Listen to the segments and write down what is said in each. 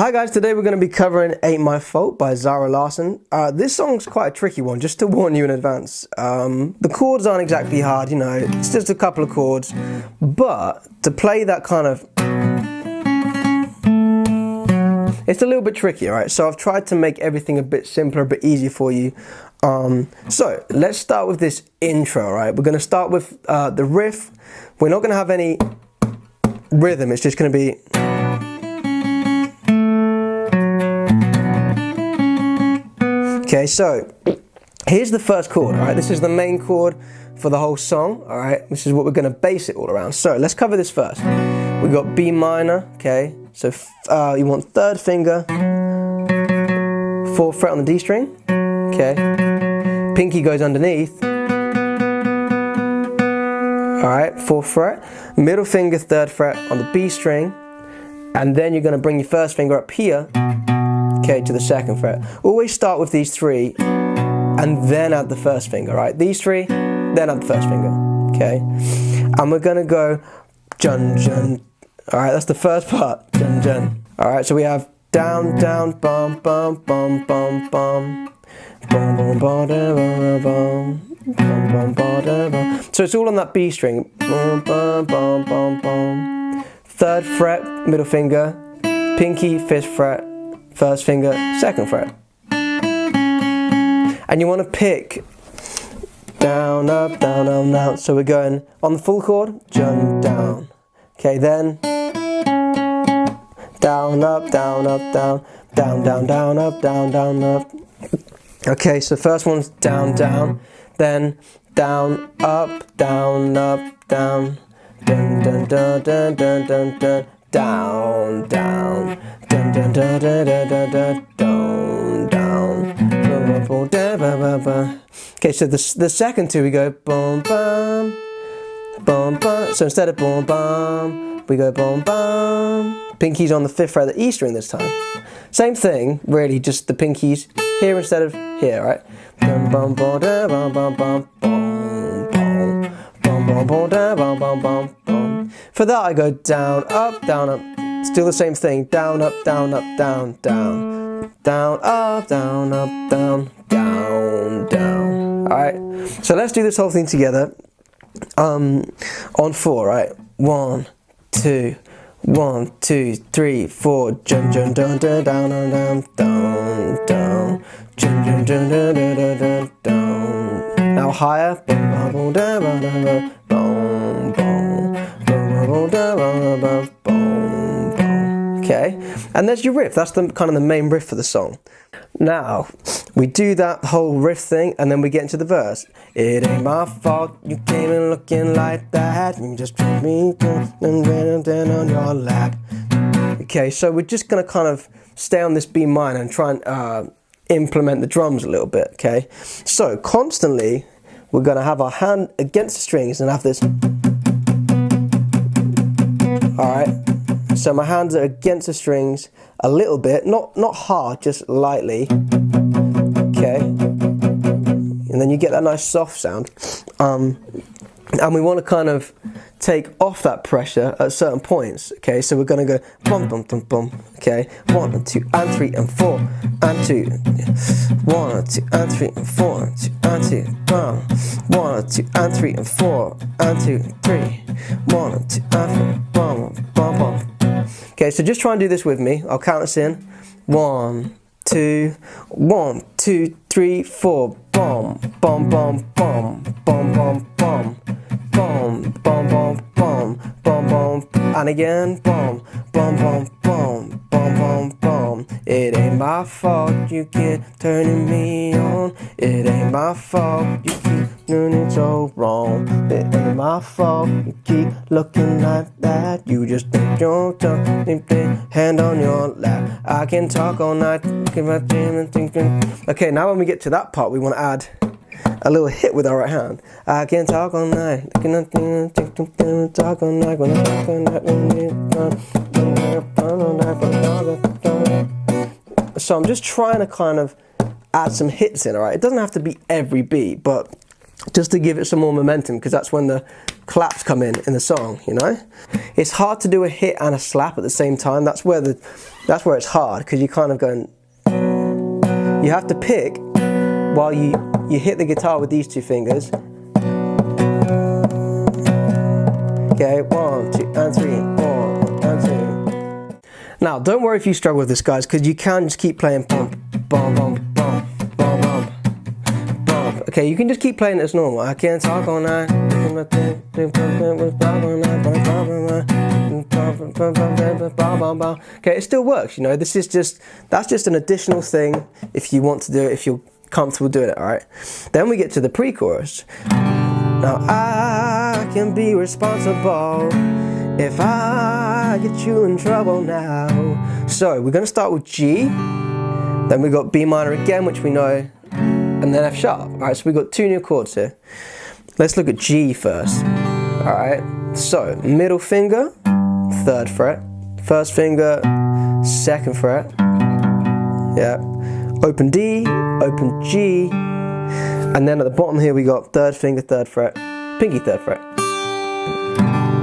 Hi guys, today we're going to be covering Ain't My Fault by Zara Larsson. This song's quite a tricky one, just to warn you in advance. The chords aren't exactly hard, you know, it's just a couple of chords, but to play that kind of... it's a little bit tricky, alright? So I've tried to make everything a bit simpler, a bit easier for you. So let's start with this intro, alright? We're going to start with the riff. We're not going to have any rhythm, it's just going to be... Okay, so here's the first chord, all right? This is the main chord for the whole song, all right? This is what we're going to base it all around. So let's cover this first. We've got B minor, okay? So you want third finger, 4th fret on the D string, okay? Pinky goes underneath, all right? 4th fret. Middle finger, 3rd fret on the B string, and then you're going to bring your first finger up here, okay, to the 2nd fret. Always start with these three and then add the first finger, right? These three, then add the first finger, okay? And we're gonna go jun jun. All right, that's the first part, jun jun. All right, so we have down down bum bum bum bum bum bum bum bum bum bum bum bum. So it's all on that B string. Bum bum bum bum bum. 3rd fret, middle finger, pinky, 5th fret. 1st finger, 2nd fret. And you want to pick down, up, down, down, down. So we're going on the full chord, jump down. Okay, then down, up, down, up, down, down, down, down, up, down, down, up. Okay, so first one's down, down, then down, up, down, down, dun, dun, dun, dun, dun, dun, dun. Down, down, dun, dun, dun, dun, dun, dun, dun, down. Okay, so the second two we go boom, bum, boom, bum. So instead of boom, bum, we go boom, bum. Pinky's on the 5th fret of the E string this time. Same thing, really, just the pinkies here instead of here, right? Bum, bum, bum, bum, bum, bum, bum, bum, bum, bum, bum, bum. For that I go down, up, still the same thing, down, up, down, down, down, up, down, up, down, down, down. Alright, so let's do this whole thing together on 4, right? 1, 2, 1, 2, 3, 4, jun, jun, dun, dun, down, down, down, down, jun, jun, dun, dun, dun, dun, dun, down. Now higher, boom, boom, down, down, down, boom, boom. Okay, and there's your riff. That's the kind of the main riff for the song. Now we do that whole riff thing and then we get into the verse. It ain't my fault you came in looking like that. You just put me down on your lap. Okay, so we're just gonna kind of stay on this B minor and try and implement the drums a little bit. Okay, so constantly we're gonna have our hand against the strings and have this. Alright, so my hands are against the strings a little bit, not hard, just lightly, okay, and then you get that nice soft sound, and we want to kind of take off that pressure at certain points, okay, so we're going to go bum bum bum bum, okay, 1 and 2 and 3 and 4 and 2, 1 and 2 and 3 and 4 and 2 and 2, bum, 1 and 2 and 3 and 4 and 2 3, 1 and 2 and 3, bum bum bum. Okay, so just try and do this with me. I'll count us in. 1, 2, 1, 2, 3, 4, bum bum bum bum bum bum bum. Bum, bum, bum, bum, bum, bum, and again, bum, bum, bum, bum, bum, bum, bum. It ain't my fault you keep turning me on. It ain't my fault you keep doing it so wrong. It ain't my fault you keep looking like that. You just think your tongue, hand on your lap. I can talk all night, thinking. Okay, now when we get to that part, we want to add a little hit with our right hand. I can talk all night. Talk all night when I talk all night. So I'm just trying to kind of add some hits in, alright? It doesn't have to be every beat, but just to give it some more momentum, because that's when the claps come in the song, you know. It's hard to do a hit and a slap at the same time. That's where it's hard, because you're kind of going, you have to pick while you hit the guitar with these two fingers. Okay, 1, 2, and 3, 1, and 2. Now, don't worry if you struggle with this, guys, because you can just keep playing bump, bum, bum, bum, bum, bum, bum. Okay, you can just keep playing it as normal. I can't talk all night. Okay, it still works, you know. That's just an additional thing if you want to do it, if you're comfortable doing it, alright? Then we get to the pre-chorus. Now I can be responsible if I get you in trouble now. So we're going to start with G, then we got B minor again, which we know, and then F sharp. Alright, so we've got 2 new chords here. Let's look at G first. Alright, so middle finger, 3rd fret, first finger, 2nd fret, yeah, open D, open G, and then at the bottom here we got 3rd finger, 3rd fret, pinky 3rd fret.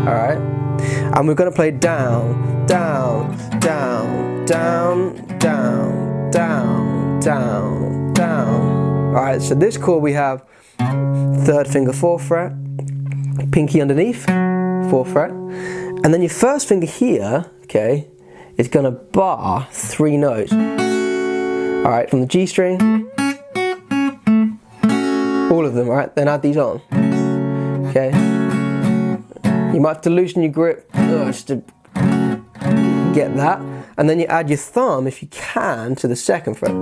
Alright, and we're going to play down, down, down, down, down, down, down, down. Alright, so this chord we have 3rd finger, 4th fret, pinky underneath, 4th fret, and then your first finger here, okay, is going to bar 3 notes. Alright, from the G string, all of them, right? Then add these on. Okay. You might have to loosen your grip just to get that. And then you add your thumb, if you can, to the 2nd fret.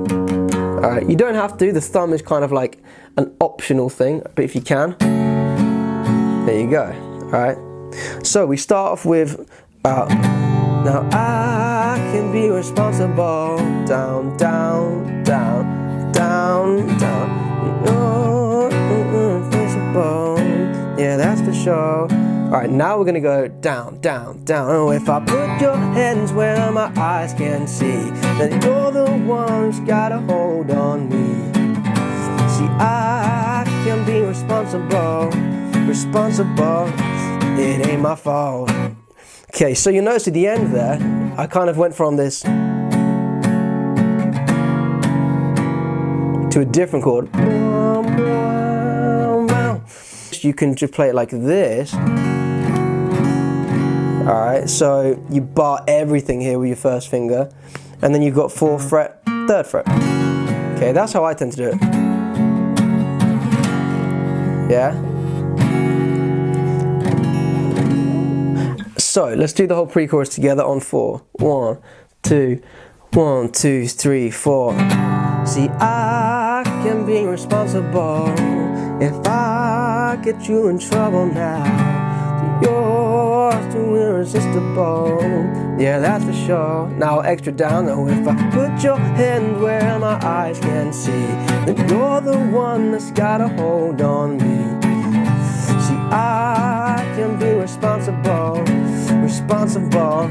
Alright, you don't have to. The thumb is kind of like an optional thing, but if you can, there you go. Alright. So we start off with now I can be responsible. Down, down, down, down, down. Yeah, that's for sure. Alright, now we're gonna go down, down, down. Oh, if I put your hands where my eyes can see, then you're the one who's got a hold on me. See, I can be responsible, responsible. It ain't my fault. Okay, so you notice at the end there, I kind of went from this to a different chord. You can just play it like this. Alright, so you bar everything here with your first finger, and then you've got 4th fret, 3rd fret. Okay, that's how I tend to do it. Yeah? So, let's do the whole pre-chorus together on 4. 1, 2, 1, 2, 3, 4. See, I can be responsible if I get you in trouble now. You're too irresistible. Yeah, that's for sure. Now extra down though. If I put your hand where my eyes can see, then you're the one that's got a hold on me. See, I can be responsible, responsible.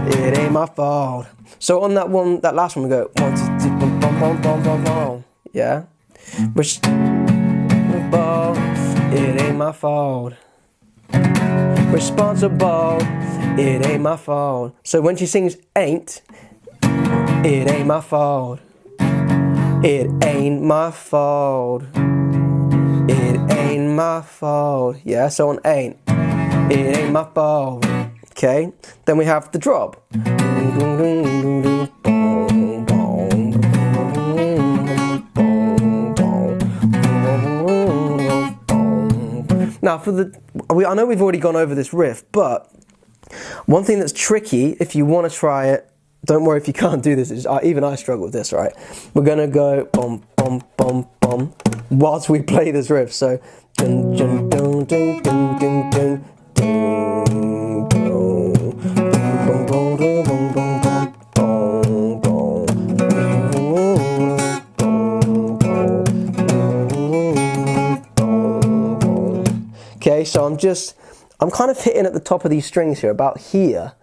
It ain't my fault. So on that last one we go 1, 2, 3, bum, bum, bum, bum, bum, bum. Yeah. It ain't my fault. Responsible. It ain't my fault. So when she sings ain't, it ain't my fault. It ain't my fault. It ain't my fault. Yeah, so on ain't, it ain't my fault. Okay, then we have the drop. Now I know we've already gone over this riff, but one thing that's tricky, if you want to try it, don't worry if you can't do this, even I struggle with this, right? We're going to go bum, bum, bum, bum, whilst we play this riff, so dun, dun, dun, dun, dun, dun, dun, dun, dun, dun, dun, dun. Okay, so I'm kind of hitting at the top of these strings here, about here.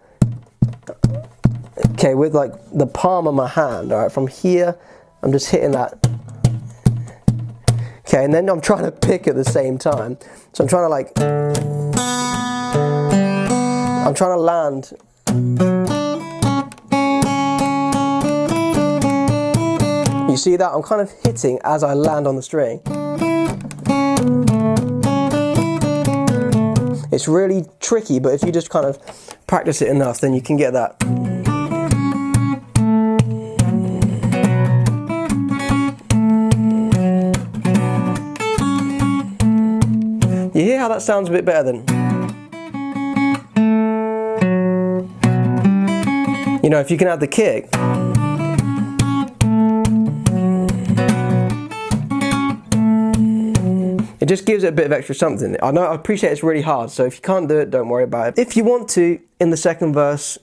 Okay, with like the palm of my hand, all right, from here, I'm just hitting that. Okay, and then I'm trying to pick at the same time. So I'm trying to like, I'm trying to land. You see that? I'm kind of hitting as I land on the string. It's really tricky, but if you just kind of practice it enough, then you can get that. You hear how that sounds a bit better than? You know, if you can add the kick. It just gives it a bit of extra something. I know, I appreciate it's really hard, so if you can't do it, don't worry about it. If you want to, in the second verse,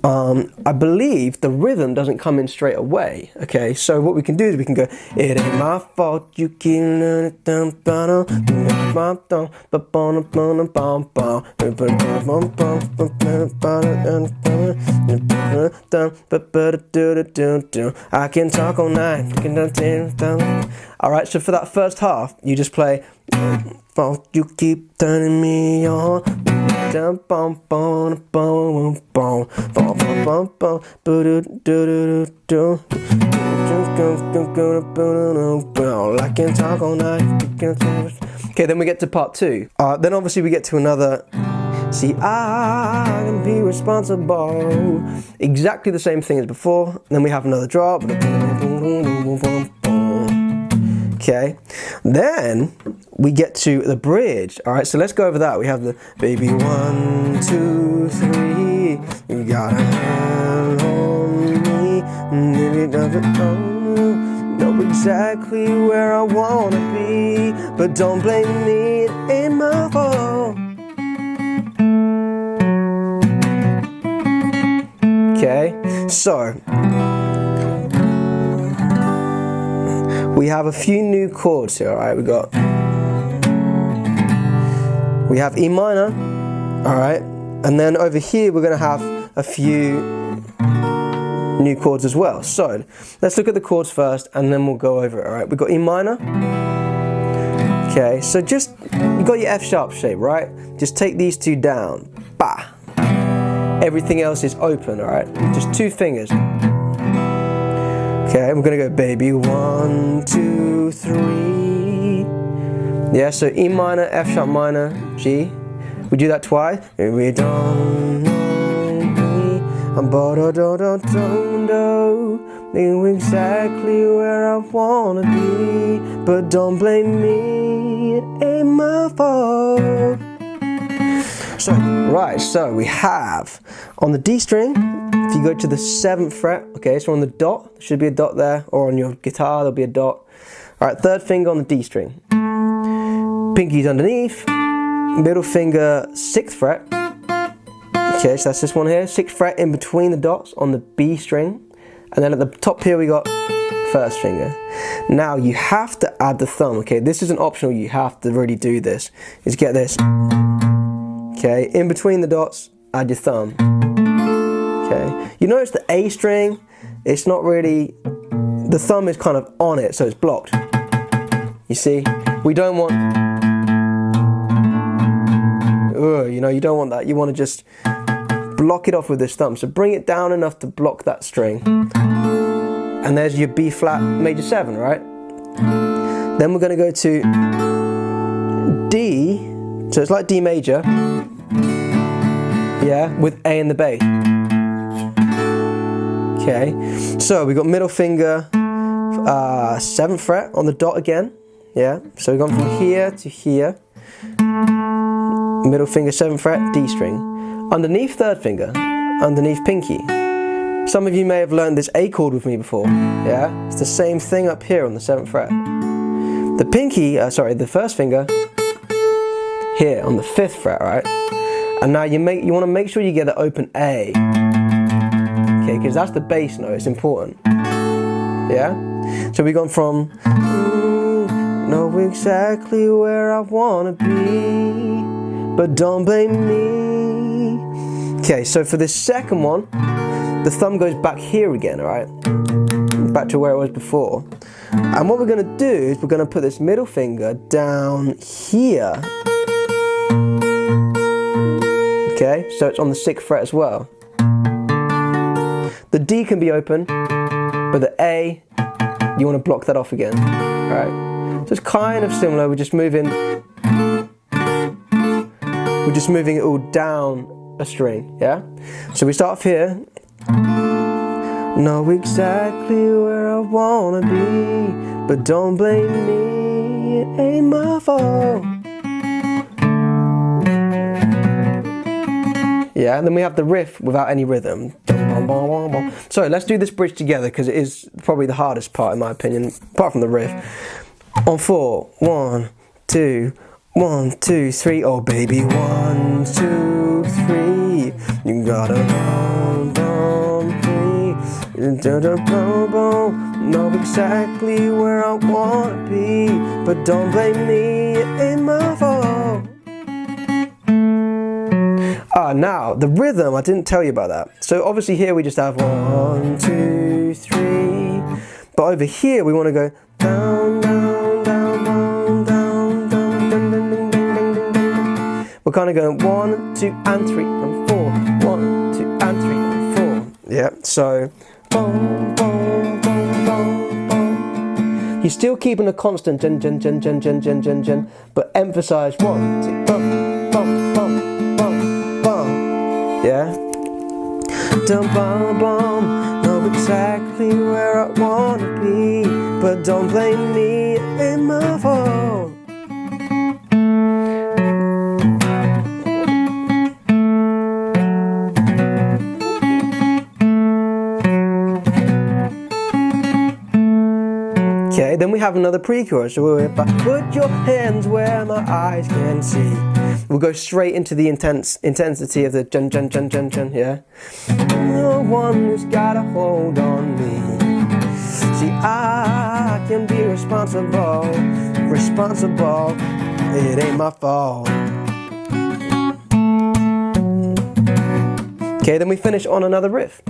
I believe the rhythm doesn't come in straight away. Okay, so what we can do is we can go, it ain't my fault, you keep learning it down, I can talk all night. Alright, so for that first half, you just play, fault you keep turning me on. I can talk all night. Okay, then we get to part two. Then obviously we get to another. See, I can be responsible. Exactly the same thing as before. Then we have another drop. Okay, then we get to the bridge. All right, so let's go over that. We have the baby 1, 2, 3. You got a hand on me, maybe doesn't know exactly where I wanna be, but don't blame me, it ain't my fault. Okay, so we have a few new chords here, alright? We have E minor, alright? And then over here we're gonna have a few new chords as well. So let's look at the chords first and then we'll go over it, alright? We've got E minor. Okay, so just, you got your F sharp shape, right? Just take these two down. Bah! Everything else is open, alright? Just 2 fingers. Okay, we're gonna go baby 1, 2, 3. Yeah, so E minor, F sharp minor, G. We do that twice. We don't know me, I'm don't know exactly where I wanna be, but don't blame me, it ain't my fault. So, right, so we have on the D string. If you go to the 7th fret, okay, so on the dot, there should be a dot there, or on your guitar there'll be a dot. Alright, 3rd finger on the D string. Pinky's underneath, middle finger 6th fret. Okay, so that's this one here, 6th fret in between the dots on the B string. And then at the top here we got 1st finger. Now you have to add the thumb, okay, this isn't optional, you have to really do this. Is get this. Okay, in between the dots, add your thumb. Okay, you notice the A string, it's not really, the thumb is kind of on it, so it's blocked. You see, we don't want, you know, you don't want that. You want to just block it off with this thumb. So bring it down enough to block that string. And there's your B flat major 7, right? Then we're going to go to D, so it's like D major, yeah, with A in the bass. Okay, so we got middle finger 7th fret on the dot again, yeah, so we've gone from here to here, middle finger 7th fret, D string, underneath 3rd finger, underneath pinky. Some of you may have learned this A chord with me before, yeah, it's the same thing up here on the 7th fret. The pinky, the 1st finger, here on the 5th fret, right, and now you want to make sure you get the open A. Okay, because that's the bass note, it's important. Yeah? So we've gone from know exactly where I wanna be, but don't blame me. Okay, so for this second one, the thumb goes back here again, alright? back to where it was before. And what we're going to do is we're going to put this middle finger down here. Okay, so it's on the 6th fret as well. The D can be open, but the A, you want to block that off again. Alright, so it's kind of similar, we're just moving it all down a string, yeah? So we start off here. Know exactly where I wanna be, but don't blame me, it ain't my fault. Yeah, and then we have the riff without any rhythm. So let's do this bridge together because it is probably the hardest part in my opinion, apart from the riff. On 4, 1, 2, 1, 2, 3. Oh baby, 1, 2, 3. You gotta know exactly where I wanna be, but don't blame me, it ain't my fault. Now the rhythm, I didn't tell you about that. So obviously here we just have 1, 2, 3, but over here we want to go down, down, down, down, down, down, down, down, down, down, down. We're kind of going 1, 2, and 3, and 4. 1, 2, and 3, and 4. Yeah, so boom, boom, boom, boom, boom. You're still keeping a constant gen, gen, gen, gen, gen, gen, gen, gen, but emphasize 1, 2, bum, bum, bum, bum, bum. Yeah. Dum bum bum. Know exactly where I wanna be, but don't blame me, it ain't my fault. Okay, then we have another pre-chorus. So if I put your hands where my eyes can see, we'll go straight into the intensity of the dun dun dun dun dun, yeah? The one who's got a hold on me. See, I can be responsible, it ain't my fault. Okay, then we finish on another riff.